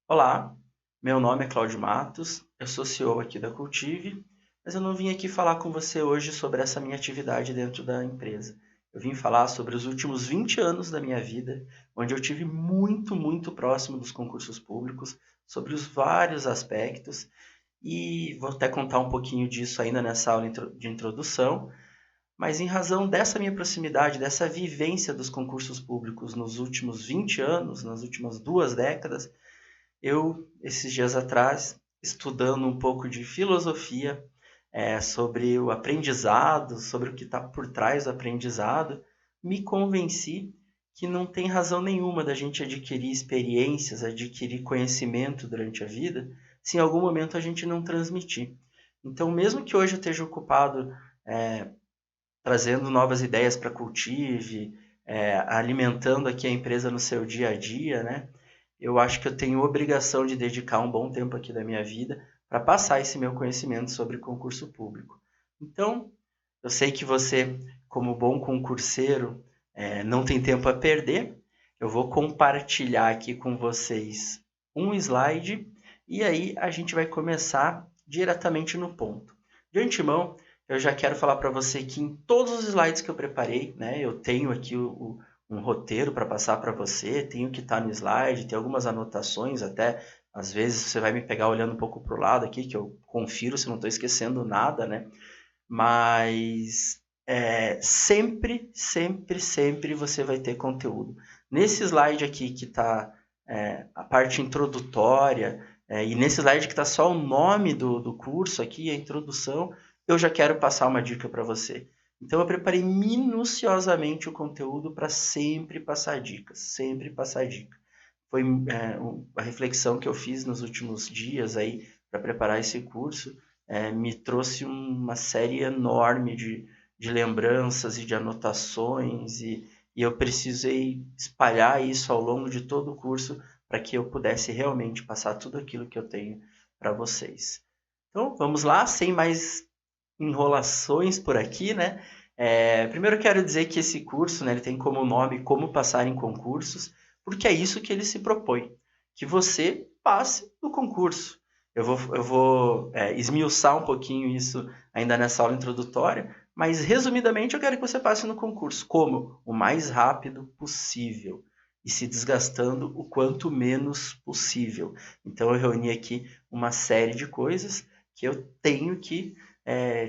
Olá, meu nome é Cláudio Matos, eu sou CEO aqui da Cultive, mas eu não vim aqui falar com você hoje sobre essa minha atividade dentro da empresa. Eu vim falar sobre os últimos 20 anos da minha vida, onde eu tive muito próximo dos concursos públicos, sobre os vários aspectos, e vou até contar um pouquinho disso ainda nessa aula de introdução, mas em razão dessa minha proximidade, dessa vivência dos concursos públicos nos últimos 20 anos, nas últimas 2 décadas, esses dias atrás, estudando um pouco de filosofia, sobre o aprendizado, sobre o que está por trás do aprendizado, me convenci que não tem razão nenhuma da gente adquirir experiências, adquirir conhecimento durante a vida, se em algum momento a gente não transmitir. Então, mesmo que hoje eu esteja ocupado trazendo novas ideias para a Cultive, alimentando aqui a empresa no seu dia a dia, né? Eu acho que eu tenho obrigação de dedicar um bom tempo aqui da minha vida para passar esse meu conhecimento sobre concurso público. Então, eu sei que você, como bom concurseiro, não tem tempo a perder. Eu vou compartilhar aqui com vocês um slide e aí a gente vai começar diretamente no ponto. De antemão, eu já quero falar para você que em todos os slides que eu preparei, né, eu tenho aqui um roteiro para passar para você, tenho que estar no slide, tem algumas anotações até, às vezes você vai me pegar olhando um pouco para o lado aqui, que eu confiro se não estou esquecendo nada, né? Mas sempre você vai ter conteúdo. Nesse slide aqui que está a parte introdutória, e nesse slide que está só o nome do curso aqui, a introdução, eu já quero passar uma dica para você. Então eu preparei minuciosamente o conteúdo para sempre passar dicas, sempre passar dica. Foi a reflexão que eu fiz nos últimos dias aí para preparar esse curso, me trouxe uma série enorme de lembranças e de anotações e eu precisei espalhar isso ao longo de todo o curso para que eu pudesse realmente passar tudo aquilo que eu tenho para vocês. Então, vamos lá, sem mais enrolações por aqui, né? Primeiro eu quero dizer que esse curso, né, ele tem como nome Como Passar em Concursos, porque é isso que ele se propõe, que você passe no concurso. Eu vou esmiuçar um pouquinho isso ainda nessa aula introdutória, mas resumidamente eu quero que você passe no concurso. Como? O mais rápido possível e se desgastando o quanto menos possível. Então eu reuni aqui uma série de coisas que eu tenho que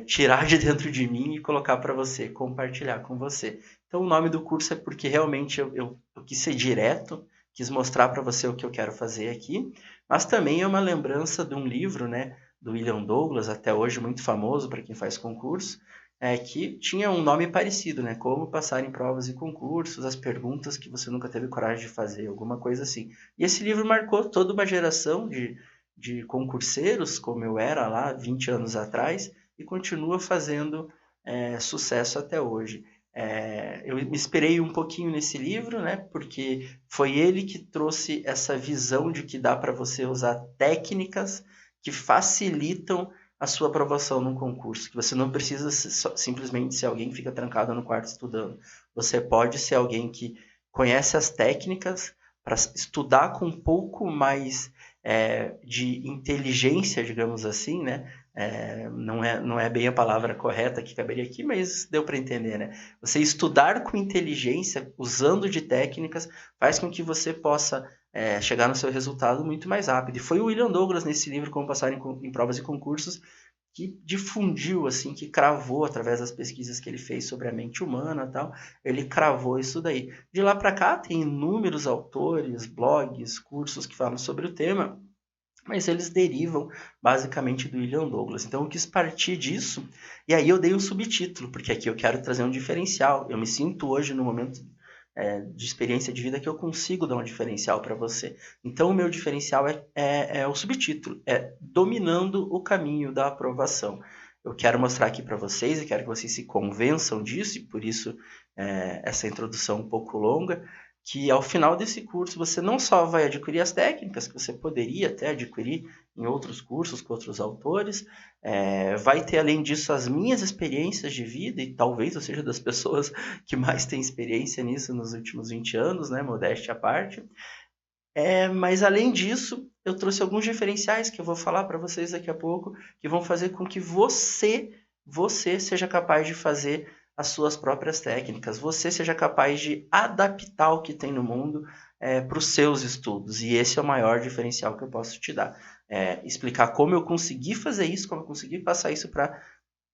tirar de dentro de mim e colocar para você, compartilhar com você. Então, o nome do curso é porque realmente eu quis ser direto, quis mostrar para você o que eu quero fazer aqui, mas também é uma lembrança de um livro, né, do William Douglas, até hoje muito famoso para quem faz concurso, que tinha um nome parecido, né? Como passar em provas e concursos, as perguntas que você nunca teve coragem de fazer, alguma coisa assim. E esse livro marcou toda uma geração de concurseiros, como eu era lá 20 anos atrás, e continua fazendo sucesso até hoje. Eu me inspirei um pouquinho nesse livro, né, porque foi ele que trouxe essa visão de que dá para você usar técnicas que facilitam a sua aprovação num concurso, que você não precisa simplesmente ser alguém que fica trancado no quarto estudando. Você pode ser alguém que conhece as técnicas para estudar com um pouco mais de inteligência, digamos assim, né? Não é bem a palavra correta que caberia aqui, mas deu para entender, né? Você estudar com inteligência, usando de técnicas, faz com que você possa chegar no seu resultado muito mais rápido. E foi o William Douglas, nesse livro, Como Passar em Provas e Concursos, que difundiu, assim, que cravou, através das pesquisas que ele fez sobre a mente humana e tal, ele cravou isso daí. De lá para cá, tem inúmeros autores, blogs, cursos que falam sobre o tema, mas eles derivam basicamente do William Douglas. Então eu quis partir disso, e aí eu dei um subtítulo, porque aqui eu quero trazer um diferencial. Eu me sinto hoje no momento de experiência de vida que eu consigo dar um diferencial para você. Então o meu diferencial é o subtítulo, é Dominando o Caminho da Aprovação. Eu quero mostrar aqui para vocês e quero que vocês se convençam disso, e por isso essa introdução um pouco longa, que ao final desse curso você não só vai adquirir as técnicas que você poderia até adquirir em outros cursos com outros autores, vai ter além disso as minhas experiências de vida, e talvez eu seja das pessoas que mais tem experiência nisso nos últimos 20 anos, né, modéstia à parte, Mas além disso, eu trouxe alguns diferenciais que eu vou falar para vocês daqui a pouco, que vão fazer com que você seja capaz de fazer as suas próprias técnicas, você seja capaz de adaptar o que tem no mundo para os seus estudos. E esse é o maior diferencial que eu posso te dar. Explicar como eu consegui fazer isso, como eu consegui passar isso para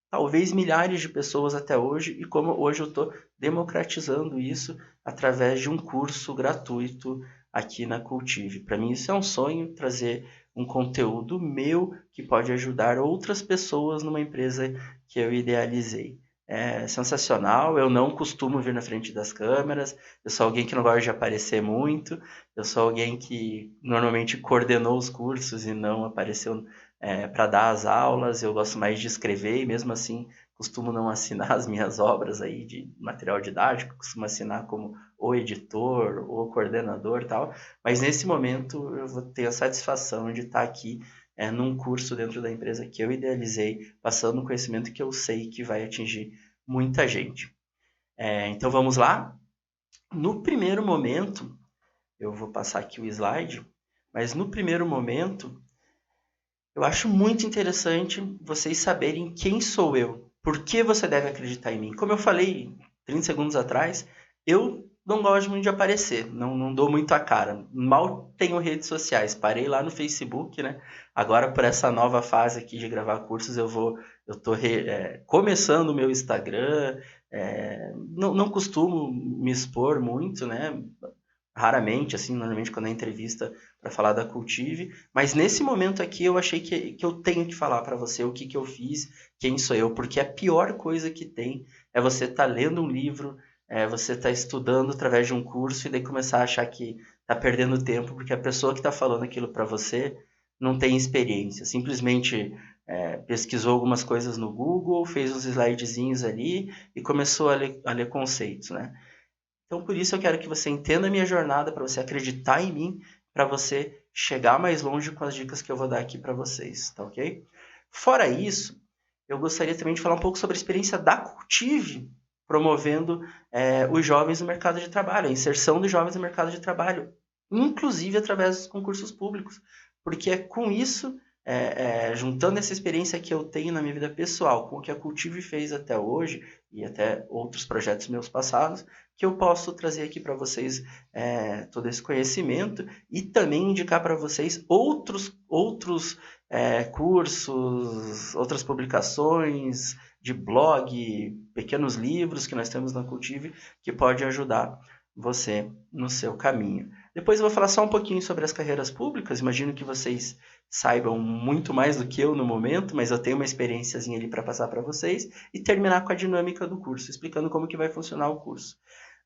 talvez milhares de pessoas até hoje e como hoje eu estou democratizando isso através de um curso gratuito aqui na Cultive. Para mim isso é um sonho, trazer um conteúdo meu que pode ajudar outras pessoas numa empresa que eu idealizei. É sensacional, eu não costumo vir na frente das câmeras, eu sou alguém que não gosta de aparecer muito, eu sou alguém que normalmente coordenou os cursos e não apareceu para dar as aulas, eu gosto mais de escrever e mesmo assim costumo não assinar as minhas obras aí de material didático, costumo assinar como o editor, o coordenador e tal, mas nesse momento eu vou ter a satisfação de estar aqui num curso dentro da empresa que eu idealizei, passando um conhecimento que eu sei que vai atingir muita gente. Então vamos lá? No primeiro momento, eu vou passar aqui o slide, mas no primeiro momento eu acho muito interessante vocês saberem quem sou eu. Por que você deve acreditar em mim? Como eu falei 30 segundos atrás, eu não gosto muito de aparecer, não dou muito a cara. Mal tenho redes sociais, parei lá no Facebook, né? Agora, por essa nova fase aqui de gravar cursos, eu tô começando o meu Instagram, não costumo me expor muito, né? Raramente, assim, normalmente quando é entrevista para falar da Cultive, mas nesse momento aqui eu achei que eu tenho que falar para você o que eu fiz, quem sou eu, porque a pior coisa que tem é você estar lendo um livro, você estar estudando através de um curso e daí começar a achar que está perdendo tempo, porque a pessoa que está falando aquilo para você não tem experiência, simplesmente pesquisou algumas coisas no Google, fez uns slidezinhos ali e começou a ler conceitos, né? Então, por isso eu quero que você entenda a minha jornada, para você acreditar em mim, para você chegar mais longe com as dicas que eu vou dar aqui para vocês, tá ok? Fora isso, eu gostaria também de falar um pouco sobre a experiência da Cultive, promovendo os jovens no mercado de trabalho, a inserção dos jovens no mercado de trabalho, inclusive através dos concursos públicos, porque é com isso, juntando essa experiência que eu tenho na minha vida pessoal, com o que a Cultive fez até hoje, e até outros projetos meus passados, que eu posso trazer aqui para vocês todo esse conhecimento e também indicar para vocês outros cursos, outras publicações de blog, pequenos livros que nós temos na Cultive que pode ajudar você no seu caminho. Depois eu vou falar só um pouquinho sobre as carreiras públicas, imagino que vocês saibam muito mais do que eu no momento, mas eu tenho uma experiênciazinha ali para passar para vocês e terminar com a dinâmica do curso, explicando como que vai funcionar o curso.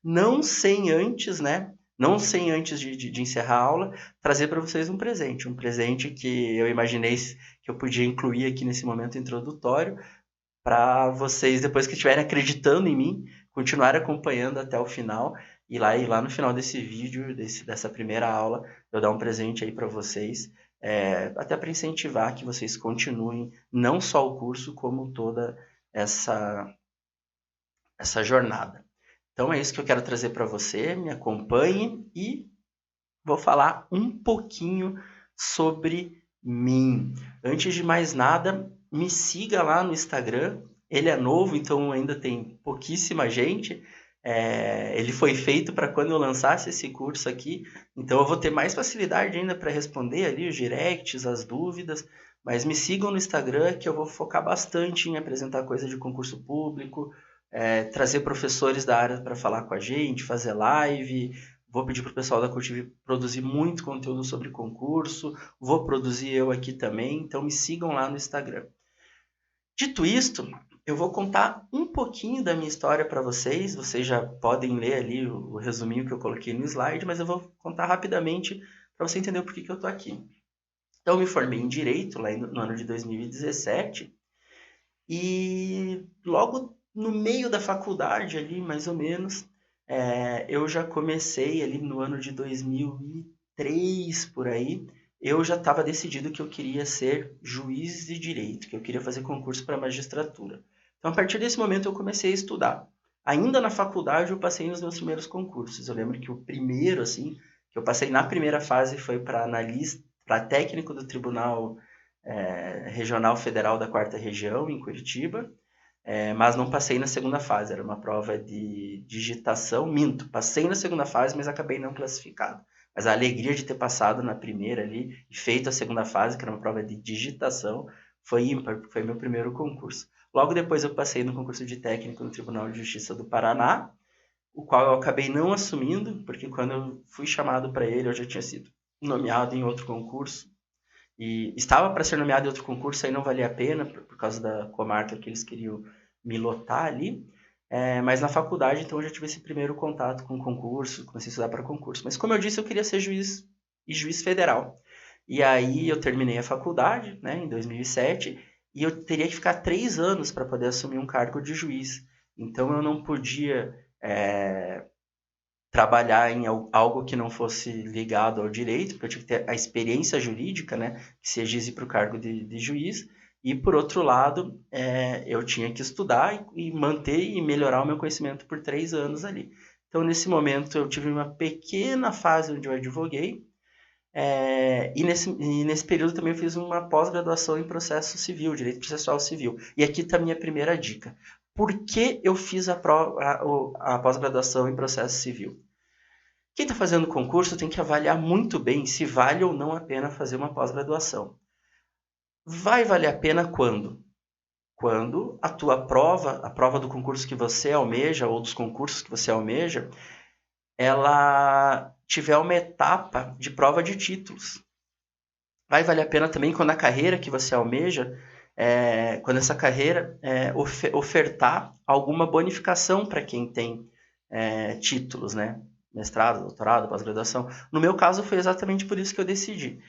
Não sem antes, né? Não sem antes de encerrar a aula, trazer para vocês um presente que eu imaginei que eu podia incluir aqui nesse momento introdutório, para vocês, depois que estiverem acreditando em mim, continuarem acompanhando até o final, e lá no final desse vídeo, dessa primeira aula, eu dar um presente aí para vocês, até para incentivar que vocês continuem não só o curso, como toda essa jornada. Então é isso que eu quero trazer para você, me acompanhe e vou falar um pouquinho sobre mim. Antes de mais nada, me siga lá no Instagram. Ele é novo, então ainda tem pouquíssima gente. Ele foi feito para quando eu lançasse esse curso aqui, então eu vou ter mais facilidade ainda para responder ali os directs, as dúvidas. Mas me sigam no Instagram que eu vou focar bastante em apresentar coisa de concurso público, trazer professores da área para falar com a gente, fazer live. Vou pedir para o pessoal da Cultive produzir muito conteúdo sobre concurso. Vou produzir eu aqui também. Então me sigam lá no Instagram. Dito isto, eu vou contar um pouquinho da minha história para vocês. Vocês já podem ler ali o resuminho que eu coloquei no slide, mas eu vou contar rapidamente para você entender o porquê que eu estou aqui. Então, eu me formei em Direito lá no ano de 2017 e logo no meio da faculdade ali, mais ou menos, eu já comecei ali no ano de 2003, por aí, eu já estava decidido que eu queria ser juiz de direito, que eu queria fazer concurso para magistratura. Então, a partir desse momento, eu comecei a estudar. Ainda na faculdade, eu passei nos meus primeiros concursos. Eu lembro que o primeiro, assim, que eu passei na primeira fase foi para analista, para técnico do Tribunal Regional Federal da 4ª Região, em Curitiba, mas não passei na segunda fase, era uma prova de digitação, minto, passei na segunda fase, mas acabei não classificado. Mas a alegria de ter passado na primeira ali e feito a segunda fase, que era uma prova de digitação, foi ímpar, porque foi meu primeiro concurso. Logo depois eu passei no concurso de técnico no Tribunal de Justiça do Paraná, o qual eu acabei não assumindo, porque quando eu fui chamado para ele, eu já tinha sido nomeado em outro concurso, e estava para ser nomeado em outro concurso, aí não valia a pena, por causa da comarca que eles queriam me lotar ali. Mas na faculdade, então, eu já tive esse primeiro contato com concurso, comecei a estudar para concurso. Mas como eu disse, eu queria ser juiz e juiz federal. E aí eu terminei a faculdade, né, em 2007, e eu teria que ficar 3 anos para poder assumir um cargo de juiz. Então eu não podia trabalhar em algo que não fosse ligado ao direito, porque eu tive que ter a experiência jurídica, né, que se exige para o cargo de juiz, e por outro lado, eu tinha que estudar e manter e melhorar o meu conhecimento por 3 anos ali. Então, nesse momento, eu tive uma pequena fase onde eu advoguei, e nesse período também eu fiz uma pós-graduação em processo civil, direito processual civil. E aqui está a minha primeira dica. Por que eu fiz a pós-graduação em processo civil? Quem está fazendo concurso tem que avaliar muito bem se vale ou não a pena fazer uma pós-graduação. Vai valer a pena quando? Quando a tua prova, a prova do concurso que você almeja ou dos concursos que você almeja, ela tiver uma etapa de prova de títulos. Vai valer a pena também quando a carreira que você almeja, quando essa carreira ofertar alguma bonificação para quem tem títulos, né? Mestrado, doutorado, pós-graduação. No meu caso, foi exatamente por isso que eu decidi.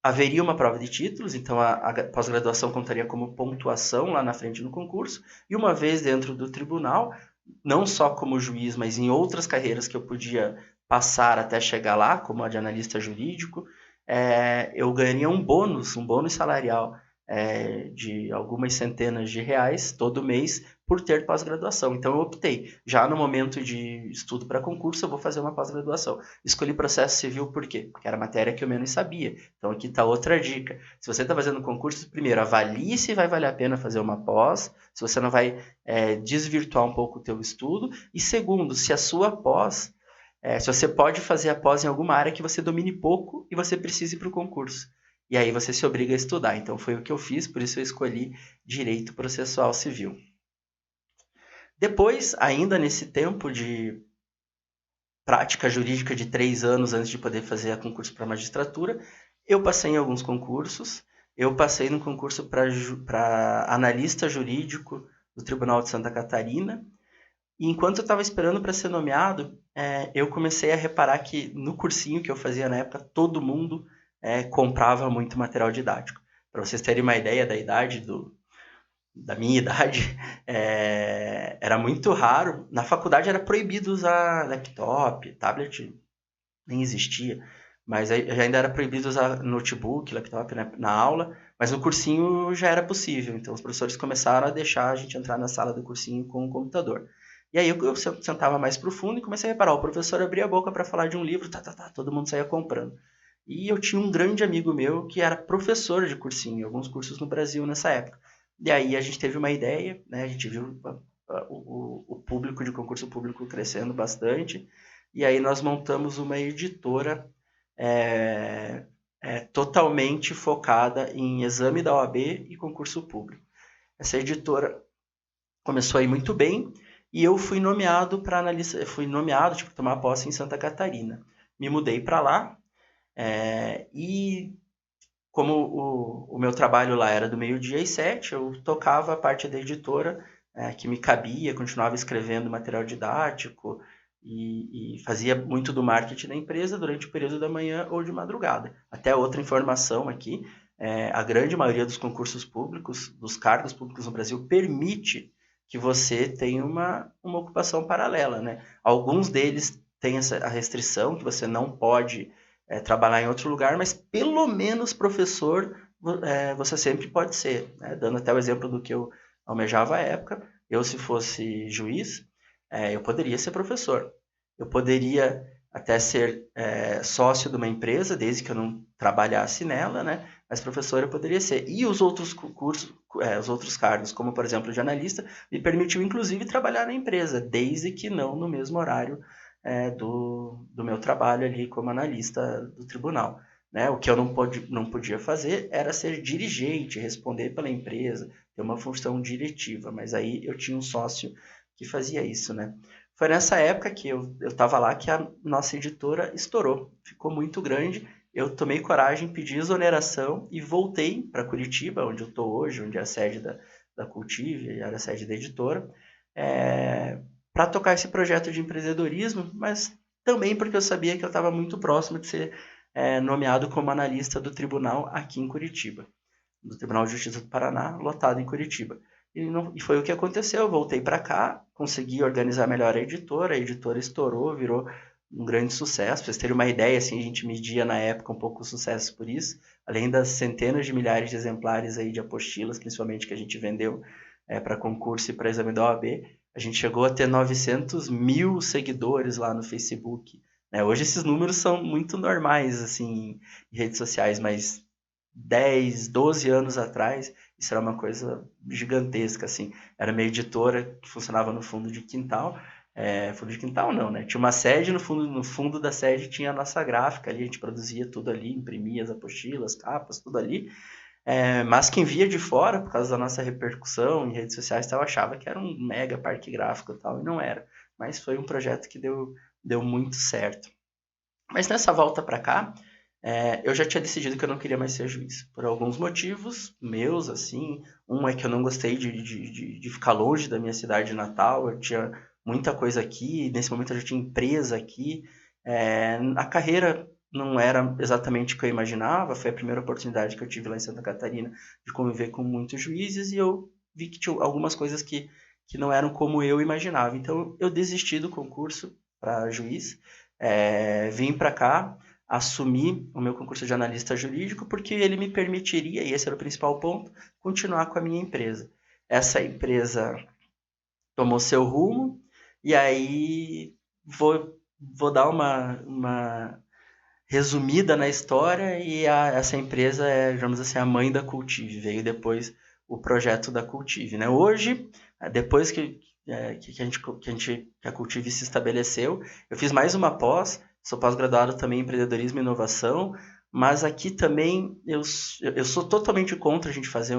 Haveria uma prova de títulos, então a pós-graduação contaria como pontuação lá na frente no concurso, e uma vez dentro do tribunal, não só como juiz, mas em outras carreiras que eu podia passar até chegar lá, como a de analista jurídico, eu ganharia um bônus salarial de algumas centenas de reais todo mês por ter pós-graduação. Então eu optei, já no momento de estudo para concurso, eu vou fazer uma pós-graduação. Escolhi processo civil por quê? Porque era a matéria que eu menos sabia. Então aqui está outra dica. Se você está fazendo concurso, primeiro, avalie se vai valer a pena fazer uma pós, se você não vai desvirtuar um pouco o teu estudo. E segundo, se a sua pós, se você pode fazer a pós em alguma área que você domine pouco e você precise para o concurso. E aí você se obriga a estudar. Então foi o que eu fiz, por isso eu escolhi Direito Processual Civil. Depois, ainda nesse tempo de prática jurídica de 3 anos antes de poder fazer concurso para magistratura, eu passei em alguns concursos. Eu passei no concurso para analista jurídico do Tribunal de Santa Catarina. E enquanto eu estava esperando para ser nomeado, eu comecei a reparar que no cursinho que eu fazia na época, todo mundo comprava muito material didático. Para vocês terem uma ideia da idade da minha idade, era muito raro. Na faculdade era proibido usar laptop, tablet nem existia, mas ainda era proibido usar notebook, laptop na aula, mas no cursinho já era possível. Então os professores começaram a deixar a gente entrar na sala do cursinho com o computador. E aí eu sentava mais pro fundo e comecei a reparar, o professor abria a boca para falar de um livro, todo mundo saía comprando. E eu tinha um grande amigo meu que era professor de cursinho, em alguns cursos no Brasil nessa época. E aí a gente teve uma ideia, né? A gente viu o público de concurso público crescendo bastante, e aí nós montamos uma editora totalmente focada em exame da OAB e concurso público. Essa editora começou a ir muito bem, e eu fui nomeado para analista, tomar posse em Santa Catarina. Me mudei para lá, e como o meu trabalho lá era do meio-dia às 7, eu tocava a parte da editora que me cabia, continuava escrevendo material didático e fazia muito do marketing da empresa durante o período da manhã ou de madrugada. Até outra informação aqui, a grande maioria dos concursos públicos, dos cargos públicos no Brasil, permite que você tenha uma ocupação paralela, né? Alguns deles têm a restrição que você não pode trabalhar em outro lugar, mas pelo menos professor você sempre pode ser, né? Dando até o exemplo do que eu almejava à época, eu se fosse juiz, eu poderia ser professor, eu poderia até ser sócio de uma empresa, desde que eu não trabalhasse nela, né? Mas professor eu poderia ser. E os outros cursos, os outros cargos, como por exemplo de analista, me permitiu inclusive trabalhar na empresa, desde que não no mesmo horário do meu trabalho ali como analista do tribunal. Né? O que eu não podia fazer era ser dirigente, responder pela empresa, ter uma função diretiva, mas aí eu tinha um sócio que fazia isso, né? Foi nessa época que eu estava lá que a nossa editora estourou, ficou muito grande. Eu tomei coragem, pedi exoneração e voltei para Curitiba, onde eu estou hoje, onde é a sede da Cultive, era a sede da editora, para tocar esse projeto de empreendedorismo, mas também porque eu sabia que eu estava muito próximo de ser nomeado como analista do tribunal aqui em Curitiba, do Tribunal de Justiça do Paraná, lotado em Curitiba. E foi o que aconteceu, eu voltei para cá, consegui organizar melhor a editora estourou, virou um grande sucesso. Para vocês terem uma ideia, assim, a gente media na época um pouco o sucesso por isso, além das centenas de milhares de exemplares aí de apostilas, principalmente que a gente vendeu para concurso e para exame da OAB, a gente chegou a ter 900 mil seguidores lá no Facebook. Né? Hoje esses números são muito normais assim, em redes sociais, mas 10, 12 anos atrás, isso era uma coisa gigantesca, assim. Era uma editora que funcionava no fundo de quintal. Fundo de quintal não, né? Tinha uma sede, no fundo da sede tinha a nossa gráfica ali, a gente produzia tudo ali, imprimia as apostilas, capas, tudo ali. Mas quem via de fora, por causa da nossa repercussão em redes sociais, tal, achava que era um mega parque gráfico e tal, e não era. Mas foi um projeto que deu muito certo. Mas nessa volta para cá, eu já tinha decidido que eu não queria mais ser juiz. Por alguns motivos meus, assim. Um é que eu não gostei de ficar longe da minha cidade natal. Eu tinha muita coisa aqui. Nesse momento eu já tinha empresa aqui. A carreira não era exatamente o que eu imaginava. Foi a primeira oportunidade que eu tive lá em Santa Catarina de conviver com muitos juízes. E eu vi que tinha algumas coisas que não eram como eu imaginava. Então eu desisti do concurso para juiz. Vim para cá, assumi o meu concurso de analista jurídico porque ele me permitiria, e esse era o principal ponto, continuar com a minha empresa. Essa empresa tomou seu rumo, e aí vou dar uma resumida na história, e essa empresa é, digamos assim, a mãe da Cultive. Veio depois o projeto da Cultive. Né? Hoje, depois que a Cultive se estabeleceu, eu fiz mais uma pós, sou pós-graduado também em empreendedorismo e inovação, mas aqui também eu sou totalmente contra a gente fazer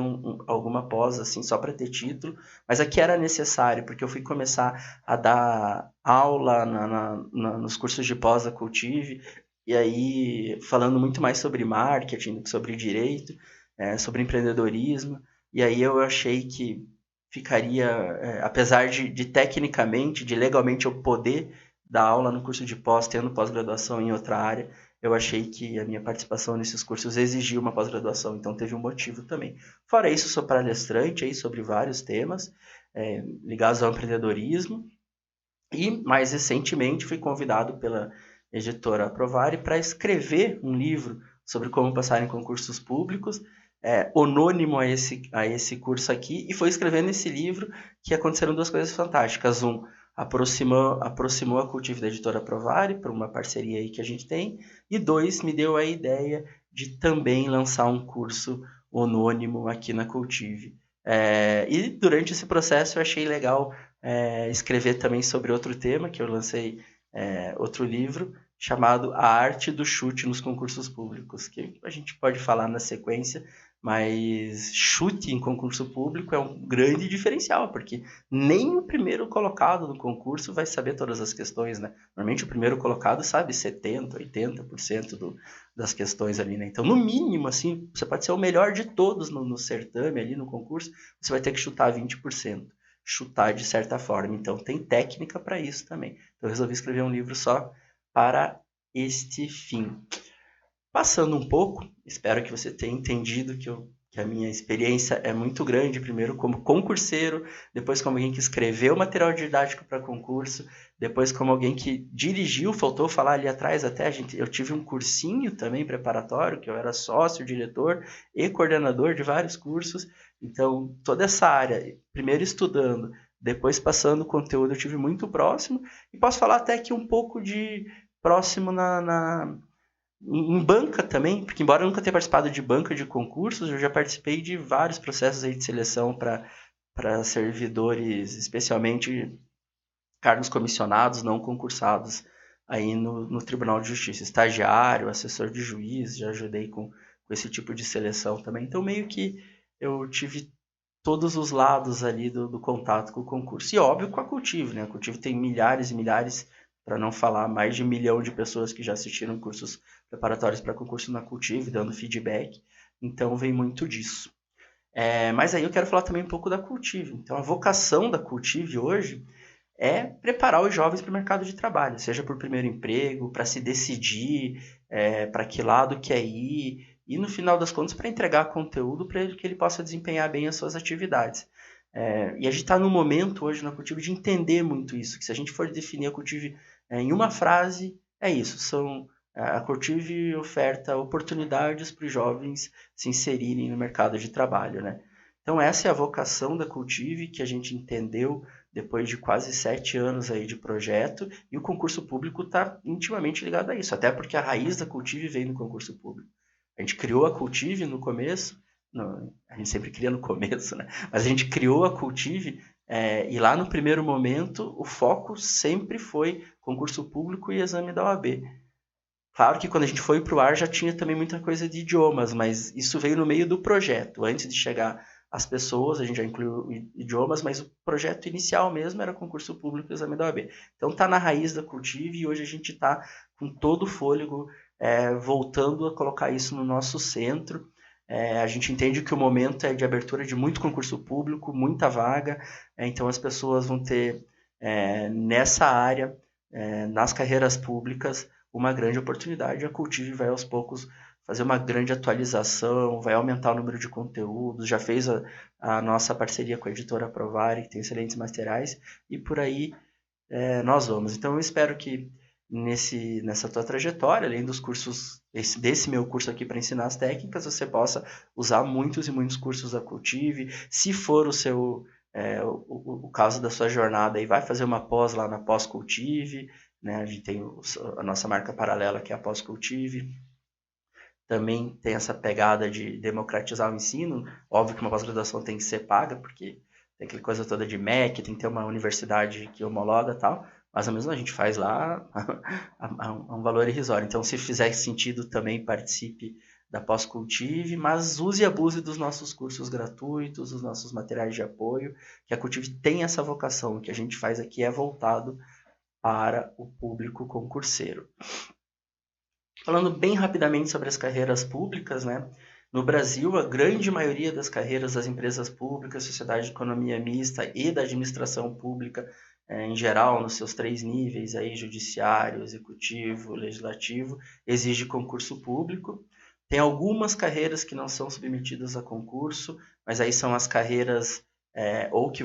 alguma pós assim só para ter título, mas aqui era necessário, porque eu fui começar a dar aula nos cursos de pós da Cultive, e aí falando muito mais sobre marketing do que sobre direito, sobre empreendedorismo, e aí eu achei que ficaria, apesar de tecnicamente, de legalmente eu poder dar aula no curso de pós, tendo pós-graduação em outra área, eu achei que a minha participação nesses cursos exigia uma pós-graduação, então teve um motivo também. Fora isso, sou palestrante aí sobre vários temas ligados ao empreendedorismo, e mais recentemente fui convidado pela editora Provare para escrever um livro sobre como passar em concursos públicos, anônimo a esse curso aqui, e foi escrevendo esse livro que aconteceram duas coisas fantásticas. Aproximou a Cultive da editora Provare por uma parceria aí que a gente tem, e dois, me deu a ideia de também lançar um curso anônimo aqui na Cultive. E durante esse processo eu achei legal escrever também sobre outro tema, que eu lancei outro livro, chamado A Arte do Chute nos Concursos Públicos, que a gente pode falar na sequência, mas chute em concurso público é um grande diferencial, porque nem o primeiro colocado no concurso vai saber todas as questões, né? Normalmente o primeiro colocado sabe 70%, 80% das questões ali, né? Então, no mínimo, assim, você pode ser o melhor de todos no certame ali, no concurso, você vai ter que chutar 20%. Chutar de certa forma. Então, tem técnica para isso também. Então, eu resolvi escrever um livro só para este fim. Passando um pouco, espero que você tenha entendido que a minha experiência é muito grande, primeiro como concurseiro, depois como alguém que escreveu material didático para concurso, depois como alguém que dirigiu, faltou falar ali atrás até, eu tive um cursinho também preparatório, que eu era sócio, diretor e coordenador de vários cursos, então toda essa área, primeiro estudando, depois passando o conteúdo, eu tive muito próximo, e posso falar até que um pouco de próximo em banca também, porque embora eu nunca tenha participado de banca de concursos, eu já participei de vários processos aí de seleção para servidores, especialmente cargos comissionados, não concursados, aí no Tribunal de Justiça. Estagiário, assessor de juiz, já ajudei com esse tipo de seleção também. Então, meio que eu tive todos os lados ali do contato com o concurso. E óbvio com a Cultive, né? A Cultive tem milhares e milhares, para não falar mais de 1 milhão de pessoas que já assistiram cursos preparatórios para concurso na Cultive, dando feedback. Então vem muito disso. Mas aí eu quero falar também um pouco da Cultive. Então a vocação da Cultive hoje é preparar os jovens para o mercado de trabalho, seja por primeiro emprego, para se decidir, para que lado quer ir, e no final das contas para entregar conteúdo para que ele possa desempenhar bem as suas atividades. E a gente está no momento hoje na Cultive de entender muito isso, que se a gente for definir a Cultive em uma frase, é isso, a Cultive oferta oportunidades para os jovens se inserirem no mercado de trabalho, né? Então essa é a vocação da Cultive, que a gente entendeu depois de quase 7 anos aí de projeto, e o concurso público está intimamente ligado a isso, até porque a raiz da Cultive veio no concurso público. A gente criou a Cultive no começo, a gente sempre cria no começo, né? Mas a gente criou a Cultive e lá no primeiro momento o foco sempre foi concurso público e exame da OAB. Claro que quando a gente foi para o ar já tinha também muita coisa de idiomas, mas isso veio no meio do projeto. Antes de chegar às pessoas, a gente já incluiu idiomas, mas o projeto inicial mesmo era concurso público e exame da OAB. Então está na raiz da Cultive e hoje a gente está com todo o fôlego voltando a colocar isso no nosso centro. A gente entende que o momento é de abertura de muito concurso público, muita vaga, então as pessoas vão ter nessa área, nas carreiras públicas, uma grande oportunidade. A Cultive vai aos poucos fazer uma grande atualização, vai aumentar o número de conteúdos, já fez a nossa parceria com a editora Provari, que tem excelentes materiais, e por aí nós vamos. Então eu espero que nessa tua trajetória, além dos cursos, desse meu curso aqui para ensinar as técnicas, você possa usar muitos e muitos cursos da Cultive. Se for o caso da sua jornada, aí vai fazer uma pós lá na Pós-Cultive, né? A gente tem a nossa marca paralela, que é a Pós-Cultive. Também tem essa pegada de democratizar o ensino. Óbvio que uma pós-graduação tem que ser paga, porque tem aquela coisa toda de MEC, tem que ter uma universidade que homologa e tal, mas ao menos a gente faz lá a um valor irrisório. Então, se fizer sentido, também participe da Pós-Cultive, mas use e abuse dos nossos cursos gratuitos, dos nossos materiais de apoio, que a Cultive tem essa vocação. O que a gente faz aqui é voltado para o público concurseiro. Falando bem rapidamente sobre as carreiras públicas, né? No Brasil, a grande maioria das carreiras das empresas públicas, sociedade de economia mista e da administração pública, em geral, nos seus 3 níveis, aí, judiciário, executivo, legislativo, exige concurso público. Tem algumas carreiras que não são submetidas a concurso, mas aí são as carreiras ou que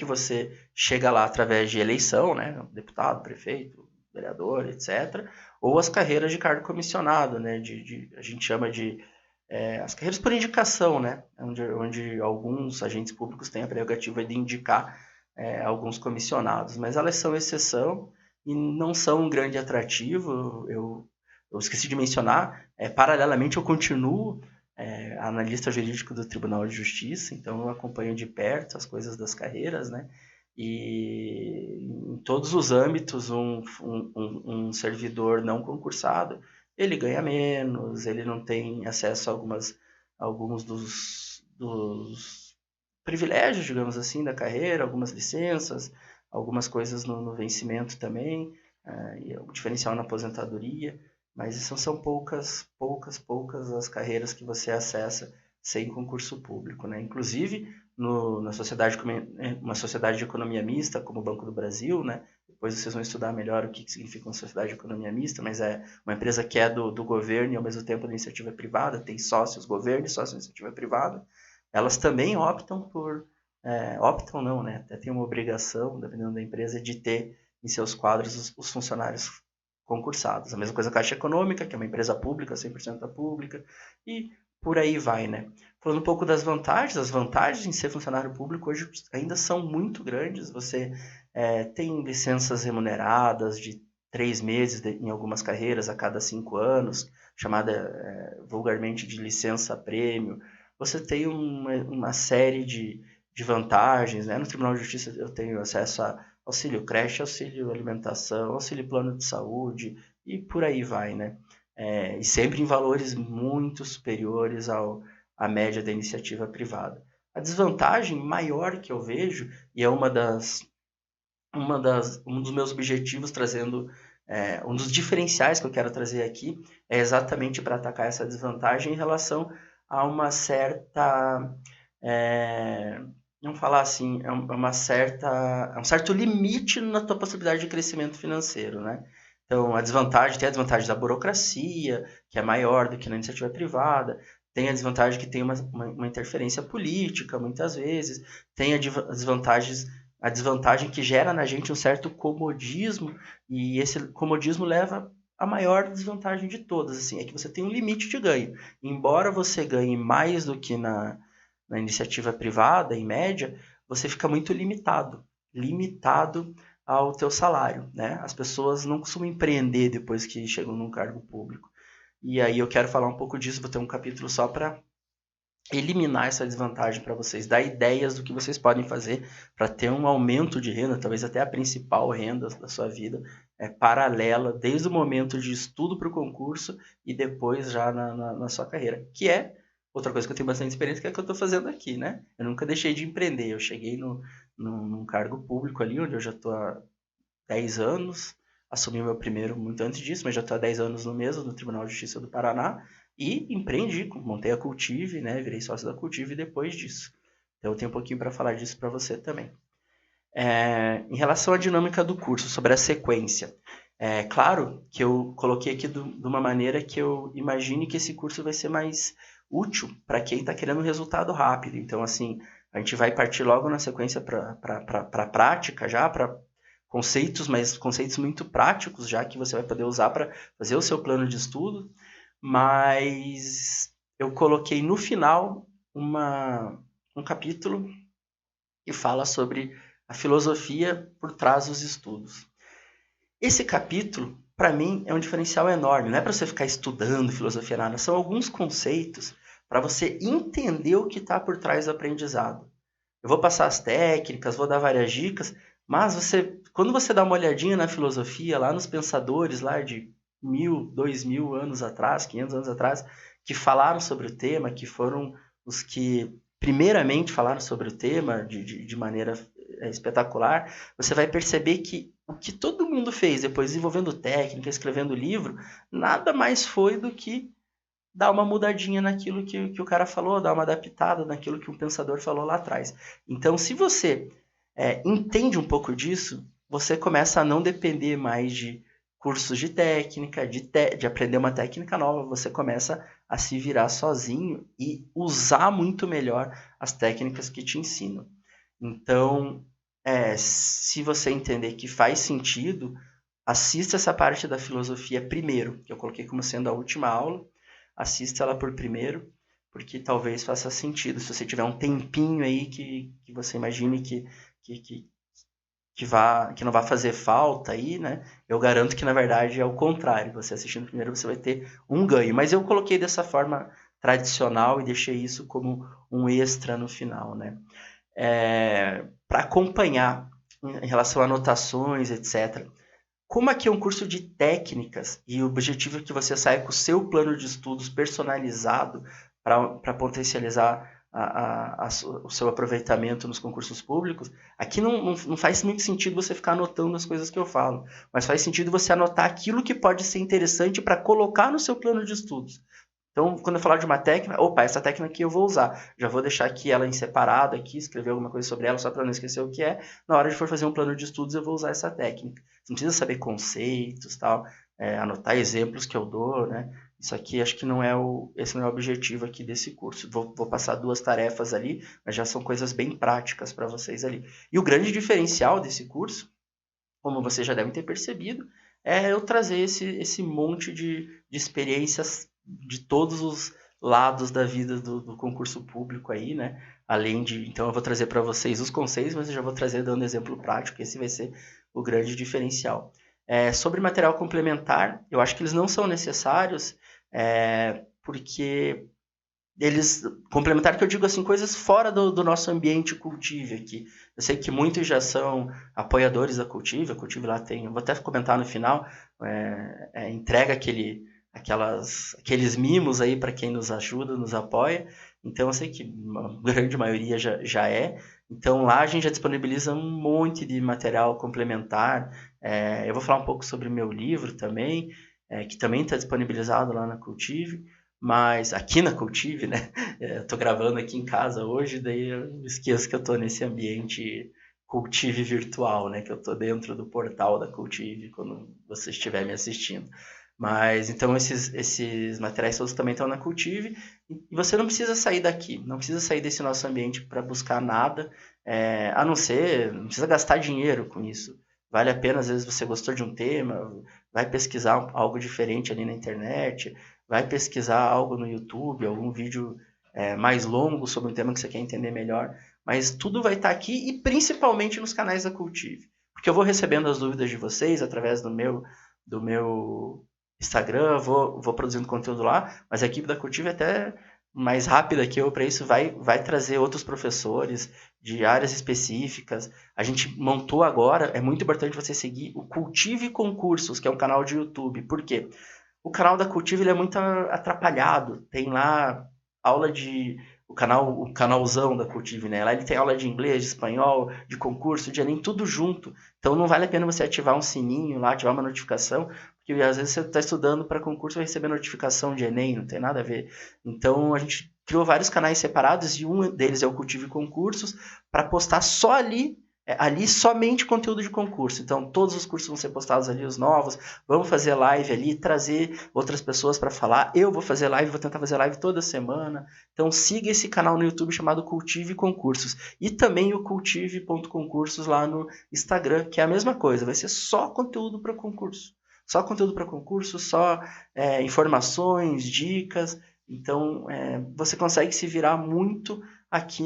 você chega lá através de eleição, né? Deputado, prefeito, vereador, etc., ou as carreiras de cargo comissionado, né? A gente chama de as carreiras por indicação, né? Onde alguns agentes públicos têm a prerrogativa de indicar alguns comissionados, mas elas são exceção e não são um grande atrativo. Eu esqueci de mencionar, paralelamente eu continuo analista jurídico do Tribunal de Justiça, então eu acompanho de perto as coisas das carreiras, né? E em todos os âmbitos, um servidor não concursado, ele ganha menos, ele não tem acesso a alguns dos privilégios, digamos assim, da carreira, algumas licenças, algumas coisas no vencimento também, e o diferencial na aposentadoria, mas são poucas as carreiras que você acessa sem concurso público, né? Inclusive, uma sociedade de economia mista, como o Banco do Brasil, né? Depois vocês vão estudar melhor o que significa uma sociedade de economia mista, mas é uma empresa que é do governo e ao mesmo tempo da iniciativa privada, tem sócios governo e sócios iniciativa privada. Elas também optam não, né? Até tem uma obrigação, dependendo da empresa, de ter em seus quadros os funcionários concursados. A mesma coisa a Caixa Econômica, que é uma empresa pública, 100% pública, e por aí vai, né? Falando um pouco das vantagens, as vantagens em ser funcionário público hoje ainda são muito grandes. Você tem licenças remuneradas de 3 meses em algumas carreiras a cada 5 anos, chamada vulgarmente de licença-prêmio. Você tem uma série de vantagens, né? No Tribunal de Justiça eu tenho acesso a auxílio creche, auxílio alimentação, auxílio plano de saúde e por aí vai, né? E sempre em valores muito superiores à média da iniciativa privada. A desvantagem maior que eu vejo, e é um dos meus objetivos trazendo, um dos diferenciais que eu quero trazer aqui, é exatamente para atacar essa desvantagem em relação a uma certa, vamos falar assim, é um certo limite na tua possibilidade de crescimento financeiro, né? Então, tem a desvantagem da burocracia, que é maior do que na iniciativa privada, tem a desvantagem que tem uma interferência política, muitas vezes, tem a desvantagem que gera na gente um certo comodismo, e esse comodismo leva a maior desvantagem de todas, assim, é que você tem um limite de ganho. Embora você ganhe mais do que na iniciativa privada, em média, você fica muito limitado ao teu salário, né? As pessoas não costumam empreender depois que chegam num cargo público. E aí eu quero falar um pouco disso, vou ter um capítulo só para eliminar essa desvantagem para vocês, dar ideias do que vocês podem fazer para ter um aumento de renda, talvez até a principal renda da sua vida, paralela, desde o momento de estudo para o concurso e depois já na sua carreira, que é outra coisa que eu tenho bastante experiência, que é o que eu estou fazendo aqui, né? Eu nunca deixei de empreender, eu cheguei num cargo público ali, onde eu já estou há 10 anos, assumi meu primeiro muito antes disso, mas já estou há 10 anos no mesmo, no Tribunal de Justiça do Paraná, e empreendi, montei a Cultive, né, virei sócio da Cultive depois disso. Então eu tenho um pouquinho para falar disso para você também. Em relação à dinâmica do curso, sobre a sequência, é claro que eu coloquei aqui de uma maneira que eu imagine que esse curso vai ser mais útil para quem está querendo um resultado rápido. Então, assim, a gente vai partir logo na sequência para a prática já, para conceitos, mas conceitos muito práticos já que você vai poder usar para fazer o seu plano de estudo, mas eu coloquei no final um capítulo que fala sobre a filosofia por trás dos estudos. Esse capítulo, para mim, é um diferencial enorme. Não é para você ficar estudando filosofia nada, são alguns conceitos para você entender o que está por trás do aprendizado. Eu vou passar as técnicas, vou dar várias dicas, mas quando você dá uma olhadinha na filosofia, lá nos pensadores lá de 1000, 2000 anos atrás, 500 anos atrás, que falaram sobre o tema, que foram os que primeiramente falaram sobre o tema de maneira espetacular, você vai perceber que o que todo mundo fez depois, desenvolvendo técnica, escrevendo livro, nada mais foi do que dar uma mudadinha naquilo que o cara falou, dar uma adaptada naquilo que um pensador falou lá atrás. Então, se você entende um pouco disso, você começa a não depender mais de cursos de técnica, de aprender uma técnica nova, você começa a se virar sozinho e usar muito melhor as técnicas que te ensinam. Então, se você entender que faz sentido, assista essa parte da filosofia primeiro, que eu coloquei como sendo a última aula, assista ela por primeiro, porque talvez faça sentido. Se você tiver um tempinho aí que você imagine que não vai fazer falta aí, né? Eu garanto que na verdade é o contrário. Você assistindo primeiro você vai ter um ganho. Mas eu coloquei dessa forma tradicional e deixei isso como um extra no final, né? Para acompanhar em relação a anotações, etc. Como aqui é um curso de técnicas e o objetivo é que você saia com o seu plano de estudos personalizado para potencializar o seu aproveitamento nos concursos públicos, aqui não faz muito sentido você ficar anotando as coisas que eu falo, mas faz sentido você anotar aquilo que pode ser interessante para colocar no seu plano de estudos. Então, quando eu falar de uma técnica, essa técnica aqui eu vou usar. Já vou deixar aqui ela em separado, aqui, escrever alguma coisa sobre ela, só para não esquecer o que é. Na hora de for fazer um plano de estudos, eu vou usar essa técnica. Você não precisa saber conceitos, tal, anotar exemplos que eu dou, né? Isso aqui acho que esse não é o objetivo aqui desse curso. Vou passar 2 tarefas ali, mas já são coisas bem práticas para vocês ali. E o grande diferencial desse curso, como vocês já devem ter percebido, é eu trazer esse monte de experiências de todos os lados da vida do concurso público aí, né? Então eu vou trazer para vocês os conceitos, mas eu já vou trazer dando exemplo prático, esse vai ser o grande diferencial. Sobre material complementar, eu acho que eles não são necessários, porque eles, complementar que eu digo assim, coisas fora do nosso ambiente Cultive aqui. Eu sei que muitos já são apoiadores da Cultive, a Cultive lá tem, eu vou até comentar no final, entrega aqueles mimos aí para quem nos ajuda, nos apoia. Então eu sei que a grande maioria já é. Então lá a gente já disponibiliza um monte de material complementar. Eu vou falar um pouco sobre o meu livro também, que também está disponibilizado lá na Cultive. Mas aqui na Cultive, né? Eu tô gravando aqui em casa hoje, daí eu esqueço que eu tô nesse ambiente Cultive virtual, né? Que eu tô dentro do portal da Cultive quando você estiver me assistindo. Mas então esses materiais todos também estão na Cultive e você não precisa sair daqui, não precisa sair desse nosso ambiente para buscar nada, a não ser, não precisa gastar dinheiro com isso. Vale a pena, às vezes você gostou de um tema, vai pesquisar algo diferente ali na internet, vai pesquisar algo no YouTube, algum vídeo mais longo sobre um tema que você quer entender melhor, mas tudo vai estar aqui e principalmente nos canais da Cultive, porque eu vou recebendo as dúvidas de vocês através do meu Instagram, vou produzindo conteúdo lá, mas a equipe da Cultive é até mais rápida que eu para isso, vai trazer outros professores de áreas específicas. A gente montou agora, é muito importante você seguir o Cultive Concursos, que é um canal de YouTube. Por quê? O canal da Cultiva ele é muito atrapalhado. Tem lá aula de. O canalzão da Cultive, né? Lá ele tem aula de inglês, de espanhol, de concurso, de Enem, tudo junto. Então não vale a pena você ativar um sininho lá, ativar uma notificação, porque às vezes você está estudando para concurso e vai receber notificação de Enem, não tem nada a ver. Então a gente criou vários canais separados e um deles é o Cultive Concursos, para postar só ali somente conteúdo de concurso. Então, todos os cursos vão ser postados ali, os novos. Vamos fazer live ali, trazer outras pessoas para falar. Eu vou fazer live, vou tentar fazer live toda semana. Então, siga esse canal no YouTube chamado Cultive Concursos. E também o cultive.concursos lá no Instagram, que é a mesma coisa. Vai ser só conteúdo para concurso. Só conteúdo para concurso, só informações, dicas. Então, você consegue se virar muito aqui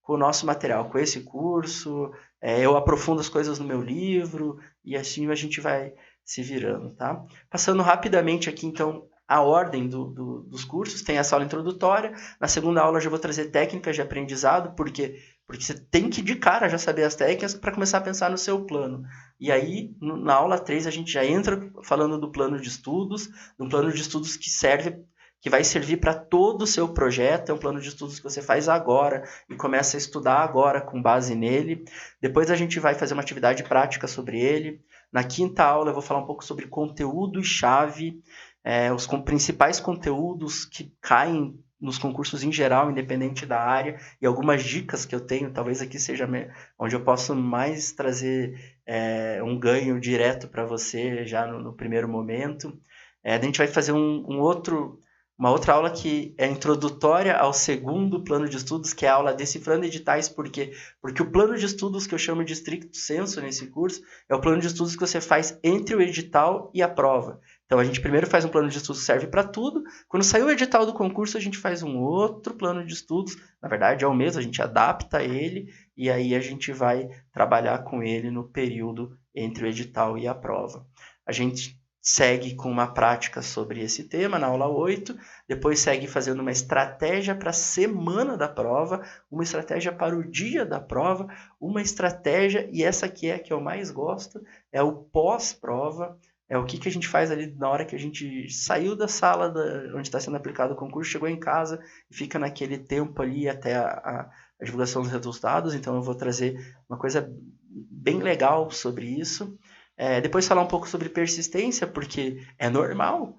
com o nosso material, com esse curso, eu aprofundo as coisas no meu livro e assim a gente vai se virando, tá? Passando rapidamente aqui, então, a ordem dos cursos, tem essa aula introdutória, na segunda aula eu já vou trazer técnicas de aprendizado, porque você tem que de cara já saber as técnicas para começar a pensar no seu plano. E aí, na aula 3, a gente já entra falando do plano de estudos, um plano de estudos que vai servir para todo o seu projeto, é um plano de estudos que você faz agora e começa a estudar agora com base nele. Depois a gente vai fazer uma atividade prática sobre ele. Na quinta aula eu vou falar um pouco sobre conteúdo e chave, os principais conteúdos que caem nos concursos em geral, independente da área, e algumas dicas que eu tenho, talvez aqui seja onde eu posso mais trazer um ganho direto para você já no primeiro momento. A gente vai fazer uma outra aula que é introdutória ao segundo plano de estudos, que é a aula decifrando editais, porque o plano de estudos que eu chamo de estricto sensu nesse curso é o plano de estudos que você faz entre o edital e a prova. Então a gente primeiro faz um plano de estudos que serve para tudo, quando sair o edital do concurso a gente faz um outro plano de estudos, na verdade é o mesmo, a gente adapta ele e aí a gente vai trabalhar com ele no período entre o edital e a prova. A gente segue com uma prática sobre esse tema na aula 8, depois segue fazendo uma estratégia para a semana da prova, uma estratégia para o dia da prova, uma estratégia, e essa aqui é a que eu mais gosto, é o pós-prova, é o que a gente faz ali na hora que a gente saiu da sala onde está sendo aplicado o concurso, chegou em casa e fica naquele tempo ali até a divulgação dos resultados, então eu vou trazer uma coisa bem legal sobre isso. Depois falar um pouco sobre persistência, porque é normal,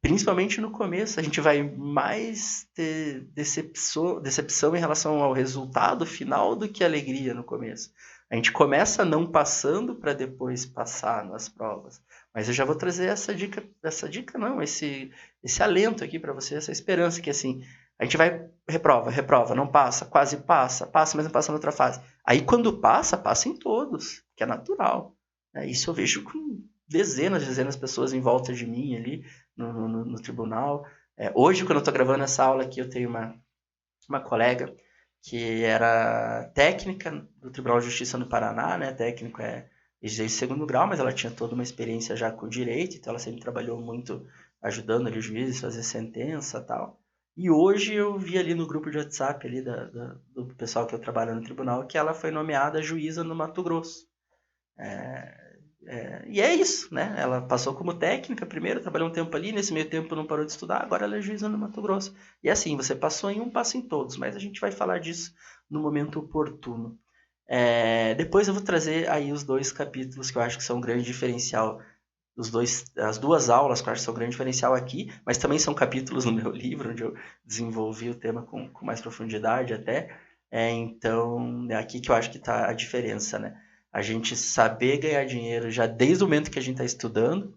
principalmente no começo, a gente vai mais ter decepção em relação ao resultado final do que alegria no começo. A gente começa não passando para depois passar nas provas. Mas eu já vou trazer esse alento aqui para você, essa esperança que assim, a gente vai reprova, não passa, quase passa, mas não passa na outra fase. Aí quando passa em todos, que é natural. Isso eu vejo com dezenas de pessoas em volta de mim ali no tribunal. Hoje, quando eu estou gravando essa aula aqui, eu tenho uma colega que era técnica do Tribunal de Justiça no Paraná, né? Técnico desde segundo grau, mas ela tinha toda uma experiência já com direito, então ela sempre trabalhou muito ajudando ali os juízes a fazer sentença e tal. E hoje eu vi ali no grupo de WhatsApp ali do pessoal que eu trabalho no tribunal que ela foi nomeada juíza no Mato Grosso. E é isso, né? Ela passou como técnica primeiro, trabalhou um tempo ali, nesse meio tempo não parou de estudar, agora ela é juíza no Mato Grosso. E assim, você passou em um, passa em todos, mas a gente vai falar disso no momento oportuno. Depois eu vou trazer aí os 2 capítulos que eu acho que são um grande diferencial, as 2 aulas que eu acho que são um grande diferencial aqui, mas também são capítulos no meu livro, onde eu desenvolvi o tema com mais profundidade até. Então, é aqui que eu acho que está a diferença, né? A gente saber ganhar dinheiro já desde o momento que a gente está estudando,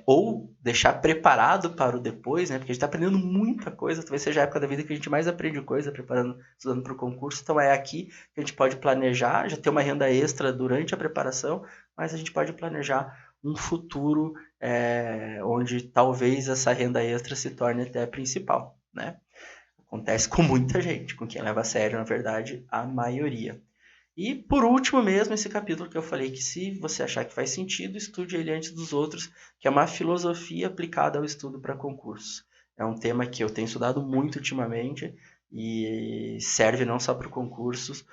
ou deixar preparado para o depois, né? Porque a gente está aprendendo muita coisa, talvez seja a época da vida que a gente mais aprende coisa estudando para o concurso. Então é aqui que a gente pode planejar, já ter uma renda extra durante a preparação, mas a gente pode planejar um futuro onde talvez essa renda extra se torne até a principal, né? Acontece com muita gente, com quem leva a sério, na verdade, a maioria. E, por último mesmo, esse capítulo que eu falei que se você achar que faz sentido, estude ele antes dos outros, que é uma filosofia aplicada ao estudo para concursos. É um tema que eu tenho estudado muito ultimamente e serve não só para os concursos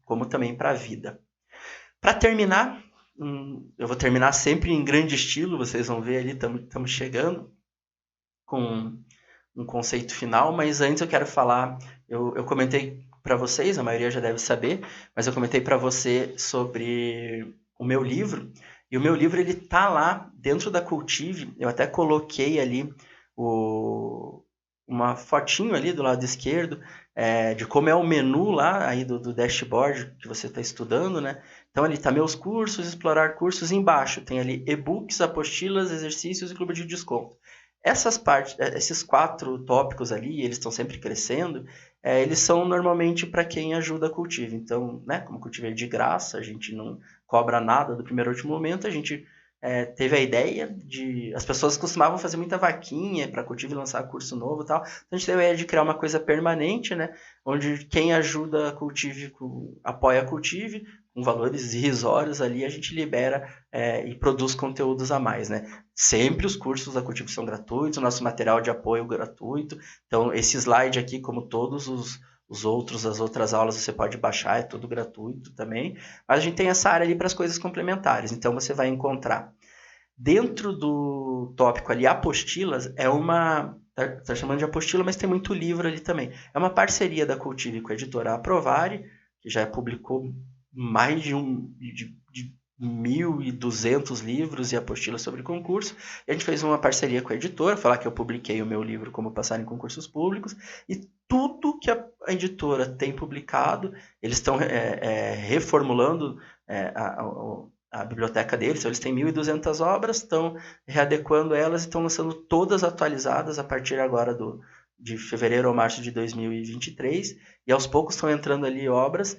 como também para a vida. Para terminar, eu vou terminar sempre em grande estilo, vocês vão ver ali, estamos chegando com um conceito final, mas antes eu quero falar, eu comentei para vocês, a maioria já deve saber, mas eu comentei para você sobre o meu livro, e o meu livro ele tá lá dentro da Cultive, eu até coloquei ali uma fotinho ali do lado esquerdo, de como é o menu lá aí do dashboard que você está estudando, né? Então ali tá meus cursos, explorar cursos, e embaixo tem ali e-books, apostilas, exercícios e clube de desconto. Esses 4 tópicos ali, eles estão sempre crescendo, eles são normalmente para quem ajuda a Cultive. Então, né, como a Cultive é de graça, a gente não cobra nada do primeiro ao último momento, a gente teve a ideia de... As pessoas costumavam fazer muita vaquinha para a Cultive lançar curso novo e tal, então a gente teve a ideia de criar uma coisa permanente, né, onde quem ajuda a Cultive, apoia a Cultive, com valores irrisórios ali, a gente libera e produz conteúdos a mais, né? Sempre os cursos da Cultive são gratuitos, o nosso material de apoio gratuito. Então, esse slide aqui, como todos os outros, as outras aulas, você pode baixar, é tudo gratuito também. Mas a gente tem essa área ali para as coisas complementares. Então, você vai encontrar dentro do tópico ali, apostilas, tá chamando de apostila, mas tem muito livro ali também. É uma parceria da Cultive com a editora Aprovare, que já publicou mais de 1.200 livros e apostilas sobre concurso. E a gente fez uma parceria com a editora, falar que eu publiquei o meu livro Como Passar em Concursos Públicos, e tudo que a editora tem publicado, eles estão reformulando a biblioteca deles, então eles têm 1.200 obras, estão readequando elas e estão lançando todas atualizadas a partir agora de fevereiro ou março de 2023, e aos poucos estão entrando ali obras,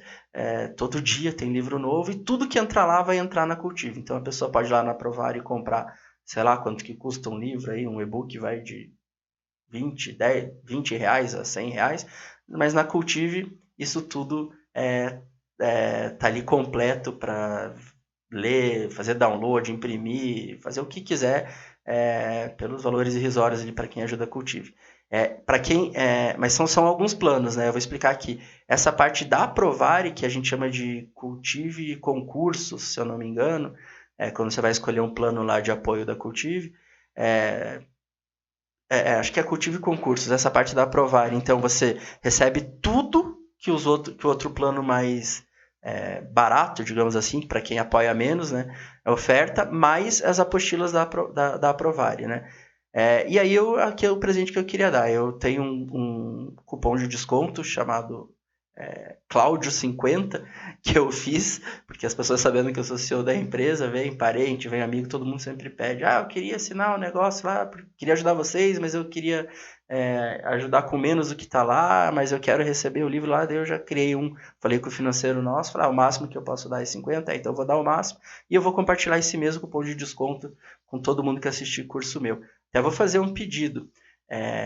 todo dia tem livro novo, e tudo que entrar lá vai entrar na Cultive. Então a pessoa pode ir lá na Aprovare e comprar, sei lá quanto que custa um livro, aí, um e-book vai de 20 reais a 100 reais, mas na Cultive isso tudo tá ali completo para ler, fazer download, imprimir, fazer o que quiser pelos valores irrisórios ali para quem ajuda a Cultive. Mas são alguns planos, né? Eu vou explicar aqui. Essa parte da Aprovare, que a gente chama de Cultive Concursos, se eu não me engano, quando você vai escolher um plano lá de apoio da Cultive, acho que é Cultive Concursos, essa parte da Aprovare. Então você recebe tudo que o outro plano mais barato, digamos assim, para quem apoia menos, né? A oferta, mais as apostilas da Aprovare, né? E aí, aqui é o presente que eu queria dar. Eu tenho um cupom de desconto chamado Cláudio50, que eu fiz, porque as pessoas sabendo que eu sou CEO da empresa, vem parente, vem amigo, todo mundo sempre pede, eu queria assinar um negócio lá, queria ajudar vocês, mas eu queria ajudar com menos do que está lá, mas eu quero receber o livro lá, daí eu já criei falei com o financeiro nosso, falei, o máximo que eu posso dar é 50, então eu vou dar o máximo, e eu vou compartilhar esse mesmo cupom de desconto com todo mundo que assistir curso meu. Até vou fazer um pedido.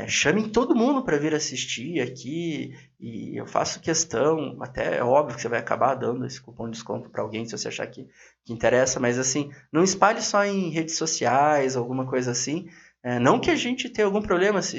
chamem todo mundo para vir assistir aqui, e eu faço questão, até é óbvio que você vai acabar dando esse cupom de desconto para alguém se você achar que interessa, mas assim, não espalhe só em redes sociais, alguma coisa assim, não que a gente tenha algum problema se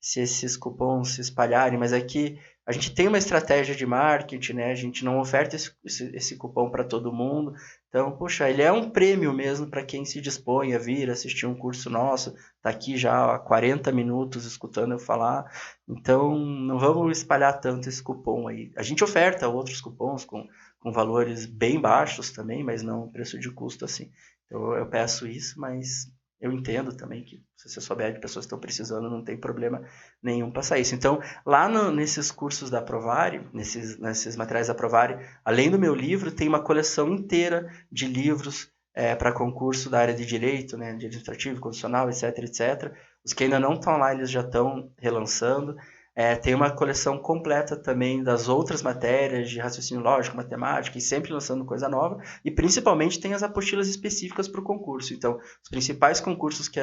esses cupons se espalharem, mas é que a gente tem uma estratégia de marketing, né? A gente não oferta esse cupom para todo mundo. Então, poxa, ele é um prêmio mesmo para quem se dispõe a vir assistir um curso nosso, tá aqui já há 40 minutos escutando eu falar. Então, não vamos espalhar tanto esse cupom aí. A gente oferta outros cupons com valores bem baixos também, mas não preço de custo assim. Então, eu peço isso, mas eu entendo também que se você souber de pessoas que estão precisando, não tem problema nenhum passar isso. Então, lá nesses cursos da Provari, nesses materiais da Provari, além do meu livro, tem uma coleção inteira de livros para concurso da área de direito, né, de administrativo, constitucional, etc, etc. Os que ainda não estão lá, eles já estão relançando. Tem uma coleção completa também das outras matérias de raciocínio lógico, matemática, e sempre lançando coisa nova. E principalmente tem as apostilas específicas para o concurso. Então, os principais concursos que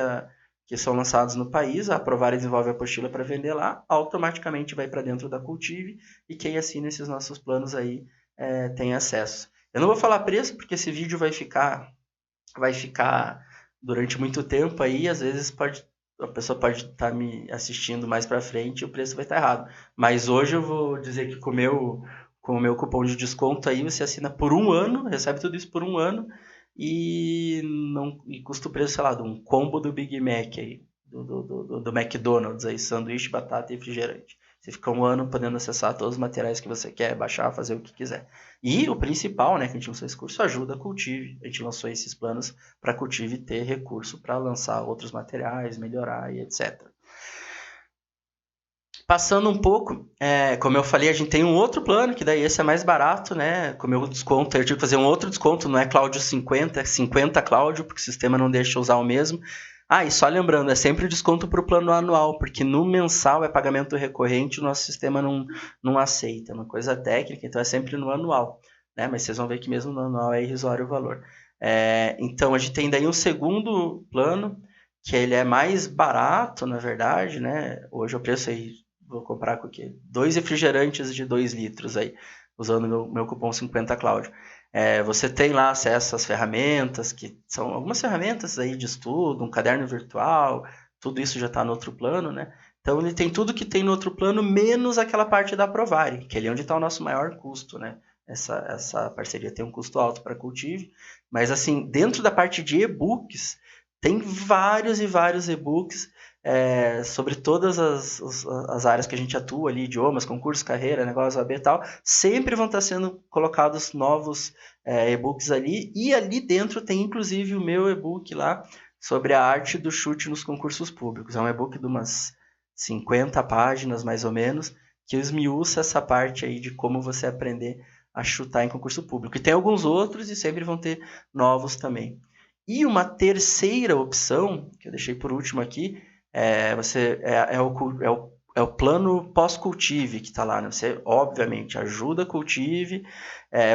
são lançados no país, a Provari desenvolve a apostila para vender lá, automaticamente vai para dentro da Cultive, e quem assina esses nossos planos aí tem acesso. Eu não vou falar preço, porque esse vídeo vai ficar durante muito tempo aí, às vezes a pessoa pode estar me assistindo mais para frente e o preço vai estar errado. Mas hoje eu vou dizer que com o meu cupom de desconto aí, você assina por 1 ano, recebe tudo isso por 1 ano, e custa o preço, sei lá, de um combo do Big Mac aí, do McDonald's aí, sanduíche, batata e refrigerante. Você fica 1 ano podendo acessar todos os materiais que você quer, baixar, fazer o que quiser. E o principal, né, que a gente lançou esse curso, ajuda a Cultive. A gente lançou esses planos para a Cultive ter recurso para lançar outros materiais, melhorar e etc. Passando um pouco, como eu falei, a gente tem um outro plano, que daí esse é mais barato, né? Com o meu desconto, eu tive que fazer um outro desconto, não é Cláudio 50, é 50 Cláudio, porque o sistema não deixa eu usar o mesmo. E só lembrando, é sempre desconto para o plano anual, porque no mensal é pagamento recorrente, o nosso sistema não aceita, é uma coisa técnica, então é sempre no anual, né? Mas vocês vão ver que mesmo no anual é irrisório o valor. Então a gente tem daí um segundo plano, que ele é mais barato, na verdade, né? Hoje o preço aí, vou comprar com o quê? 2 refrigerantes de 2 litros aí, usando meu cupom 50 Cláudio. Você tem lá acesso às ferramentas, que são algumas ferramentas aí de estudo, um caderno virtual, tudo isso já está no outro plano, né? Então ele tem tudo que tem no outro plano, menos aquela parte da Provari, que é ali onde está o nosso maior custo, né? Essa parceria tem um custo alto para a Cultive, mas assim, dentro da parte de e-books, tem vários e vários e-books sobre todas as áreas que a gente atua ali, idiomas, concursos, carreira, negócio, AB e tal, sempre vão estar sendo colocados novos e-books ali, e ali dentro tem inclusive o meu e-book lá sobre a arte do chute nos concursos públicos. É um e-book de umas 50 páginas, mais ou menos, que esmiuça essa parte aí de como você aprender a chutar em concurso público. E tem alguns outros e sempre vão ter novos também. E uma terceira opção, que eu deixei por último aqui, é o plano pós-Cultive que está lá, né? Você, obviamente, ajuda a Cultive,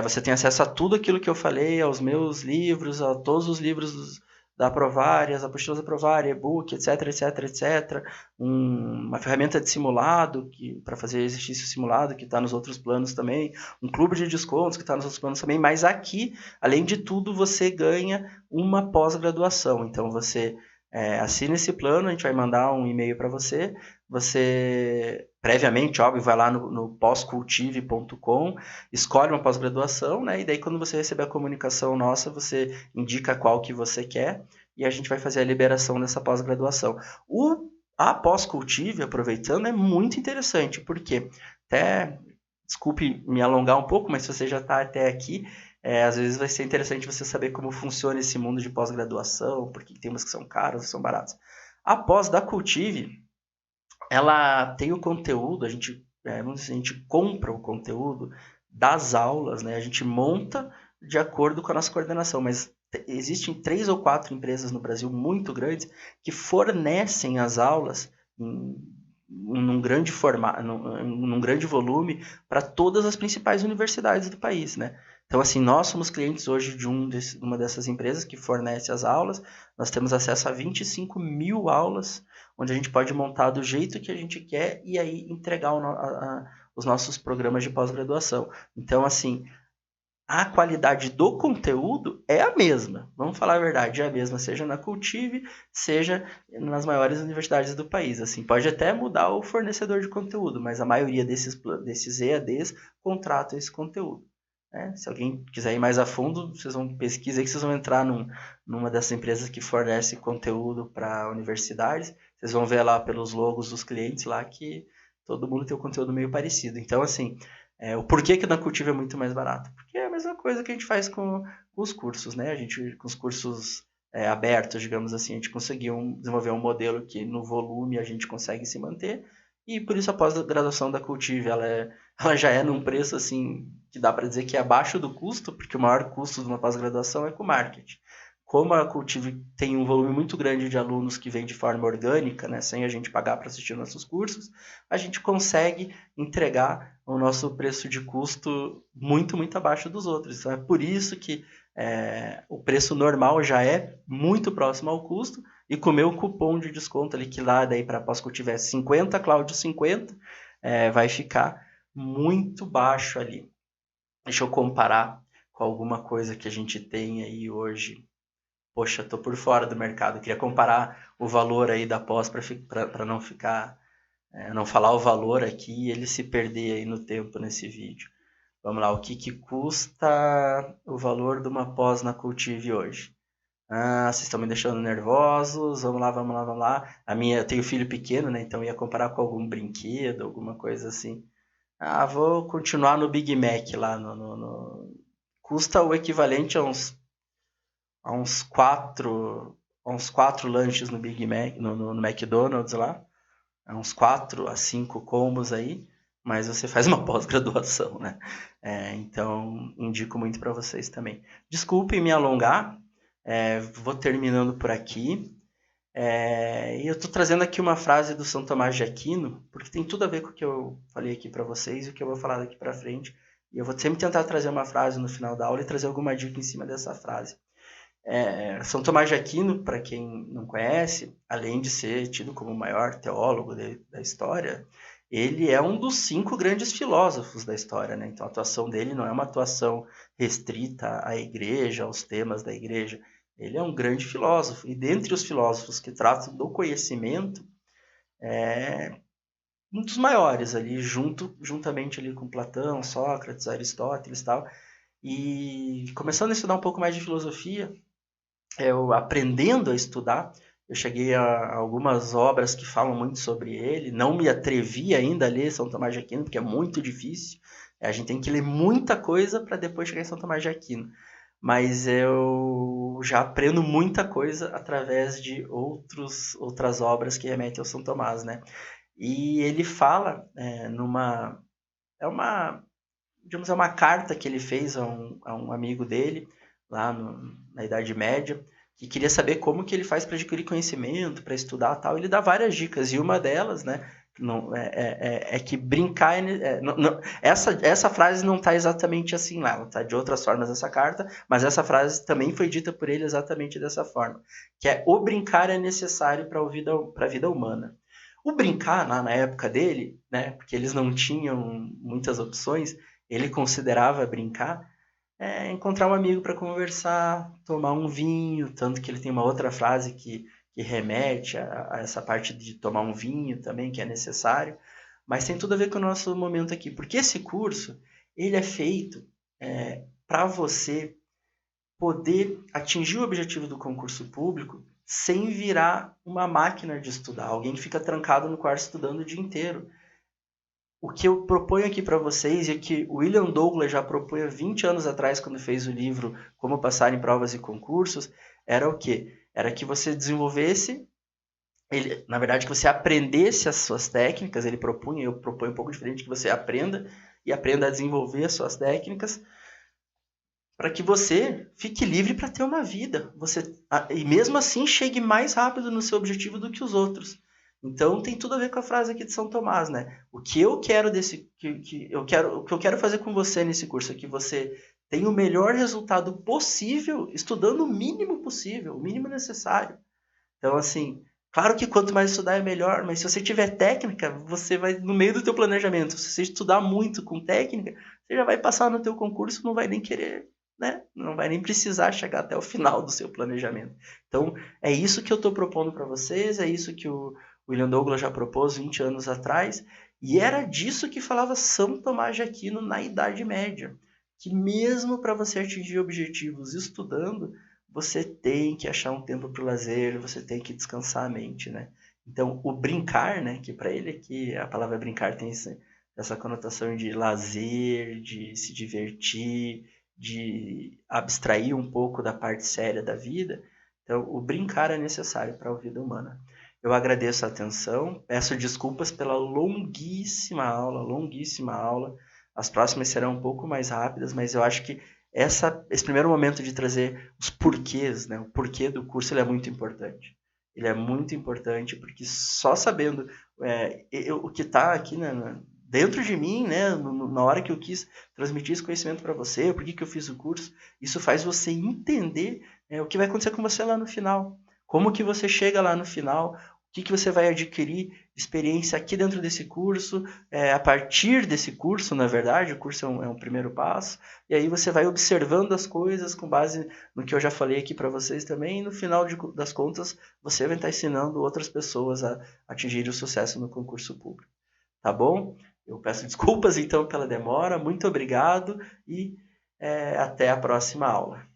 você tem acesso a tudo aquilo que eu falei, aos meus livros, a todos os livros da Provari, as apostilas da Provari, e-book, etc, etc, etc. Uma ferramenta de simulado, para fazer exercício simulado, que está nos outros planos também. Um clube de descontos, que está nos outros planos também. Mas aqui, além de tudo, você ganha uma pós-graduação. Então, você assina esse plano, a gente vai mandar um e-mail para você. Você, previamente, óbvio, vai lá no pós-cultive.com, escolhe uma pós-graduação, né? E daí, quando você receber a comunicação nossa, você indica qual que você quer e a gente vai fazer a liberação dessa pós-graduação. A pós-cultive, aproveitando, é muito interessante, porque desculpe me alongar um pouco, mas se você já está até aqui, às vezes vai ser interessante você saber como funciona esse mundo de pós-graduação, porque tem umas que são caras, são baratas. A pós da Cultive, ela tem o conteúdo, a gente compra o conteúdo das aulas, né? A gente monta de acordo com a nossa coordenação, mas existem 3 ou 4 empresas no Brasil muito grandes que fornecem as aulas num grande formato, num grande volume para todas as principais universidades do país, né? Então, assim, nós somos clientes hoje de uma dessas empresas que fornece as aulas. Nós temos acesso a 25 mil aulas, onde a gente pode montar do jeito que a gente quer e aí entregar os nossos programas de pós-graduação. Então, assim, a qualidade do conteúdo é a mesma. Vamos falar a verdade, é a mesma, seja na Cultive, seja nas maiores universidades do país. Assim, pode até mudar o fornecedor de conteúdo, mas a maioria desses EADs contrata esse conteúdo. Né? Se alguém quiser ir mais a fundo, vocês vão pesquisar que vocês vão entrar numa dessas empresas que fornece conteúdo para universidades. Vocês vão ver lá pelos logos dos clientes lá que todo mundo tem um conteúdo meio parecido. Então, assim, o porquê que na Cultiva é muito mais barato? Porque é a mesma coisa que a gente faz com os cursos, né? A gente, com os cursos abertos, digamos assim, a gente conseguiu desenvolver um modelo que no volume a gente consegue se manter e por isso a pós-graduação da Cultiva, ela já é num preço assim que dá para dizer que é abaixo do custo, porque o maior custo de uma pós-graduação é com o marketing. Como a Cultive tem um volume muito grande de alunos que vem de forma orgânica, né, sem a gente pagar para assistir nossos cursos, a gente consegue entregar o nosso preço de custo muito, muito abaixo dos outros. Então é por isso que o preço normal já é muito próximo ao custo, e com o meu cupom de desconto ali, que lá daí para pós-Cultive é 50, Cláudio 50, vai ficar muito baixo ali. Deixa eu comparar com alguma coisa que a gente tem aí hoje. Poxa, tô por fora do mercado. Queria comparar o valor aí da pós para não ficar, não falar o valor aqui e ele se perder aí no tempo nesse vídeo. Vamos lá, o que custa o valor de uma pós na Cultive hoje? Vocês estão me deixando nervosos. Vamos lá, vamos lá, vamos lá. Eu tenho filho pequeno, né? Então ia comparar com algum brinquedo, alguma coisa assim. Vou continuar no Big Mac lá. Custa o equivalente a uns quatro lanches no Big Mac, no McDonald's lá. A uns 4 a 5 combos aí. Mas você faz uma pós-graduação, né? Então, indico muito para vocês também. Desculpem me alongar. Vou terminando por aqui. E eu estou trazendo aqui uma frase do São Tomás de Aquino, porque tem tudo a ver com o que eu falei aqui para vocês e o que eu vou falar daqui para frente. E eu vou sempre tentar trazer uma frase no final da aula e trazer alguma dica em cima dessa frase. São Tomás de Aquino, para quem não conhece, além de ser tido como o maior teólogo da história, ele é um dos 5 grandes filósofos da história, né? Então a atuação dele não é uma atuação restrita à igreja, aos temas da igreja. Ele é um grande filósofo, e dentre os filósofos que tratam do conhecimento, é um dos maiores ali, juntamente ali com Platão, Sócrates, Aristóteles e tal. E começando a estudar um pouco mais de filosofia, eu aprendendo a estudar, eu cheguei a algumas obras que falam muito sobre ele, não me atrevi ainda a ler São Tomás de Aquino, porque é muito difícil, a gente tem que ler muita coisa para depois chegar em São Tomás de Aquino, mas eu já aprendo muita coisa através de outras obras que remetem ao São Tomás, né? E ele fala digamos, é uma carta que ele fez a um amigo dele, lá na Idade Média, que queria saber como que ele faz para adquirir conhecimento, para estudar tal. Ele dá várias dicas, e uma delas, né, que brincar... essa frase não está exatamente assim lá, ela está de outras formas nessa carta, mas essa frase também foi dita por ele exatamente dessa forma, que é: o brincar é necessário para a vida humana. O brincar, na época dele, né, porque eles não tinham muitas opções, ele considerava brincar encontrar um amigo para conversar, tomar um vinho, tanto que ele tem uma outra frase que remete a essa parte de tomar um vinho também, que é necessário, mas tem tudo a ver com o nosso momento aqui, porque esse curso, ele é feito para você poder atingir o objetivo do concurso público sem virar uma máquina de estudar, alguém que fica trancado no quarto estudando o dia inteiro. O que eu proponho aqui para vocês e que o William Douglas já propunha 20 anos atrás, quando fez o livro Como Passar em Provas e Concursos, era o quê? Era que você desenvolvesse, na verdade, que você aprendesse as suas técnicas, eu proponho um pouco diferente, que você aprenda a desenvolver as suas técnicas, para que você fique livre para ter uma vida. E mesmo assim chegue mais rápido no seu objetivo do que os outros. Então tem tudo a ver com a frase aqui de São Tomás, né? O que eu quero o que eu quero fazer com você nesse curso é que você tenha o melhor resultado possível, estudando o mínimo possível, o mínimo necessário. Então, assim, claro que quanto mais estudar é melhor, mas se você tiver técnica, você vai no meio do teu planejamento. Se você estudar muito com técnica, você já vai passar no teu concurso, não vai nem querer, né? Não vai nem precisar chegar até o final do seu planejamento. Então, é isso que eu estou propondo para vocês, é isso que o William Douglas já propôs 20 anos atrás, e era disso que falava São Tomás de Aquino na Idade Média, que mesmo para você atingir objetivos estudando, você tem que achar um tempo para o lazer, você tem que descansar a mente, né? Então, o brincar, né, que para ele aqui a palavra brincar tem essa conotação de lazer, de se divertir, de abstrair um pouco da parte séria da vida. Então, o brincar é necessário para a vida humana. Eu agradeço a atenção, peço desculpas pela longuíssima aula, longuíssima aula. As próximas serão um pouco mais rápidas, mas eu acho que esse primeiro momento de trazer os porquês, né? O porquê do curso, ele é muito importante. Ele é muito importante porque só sabendo o que está aqui dentro de mim, né? Na hora que eu quis transmitir esse conhecimento para você, por que eu fiz o curso, isso faz você entender o que vai acontecer com você lá no final. Como que você chega lá no final, o que você vai adquirir experiência aqui dentro desse curso, a partir desse curso, na verdade, o curso é um primeiro passo, e aí você vai observando as coisas com base no que eu já falei aqui para vocês também, e no final das contas, você vai estar ensinando outras pessoas a atingir o sucesso no concurso público. Tá bom? Eu peço desculpas então pela demora, muito obrigado e até a próxima aula.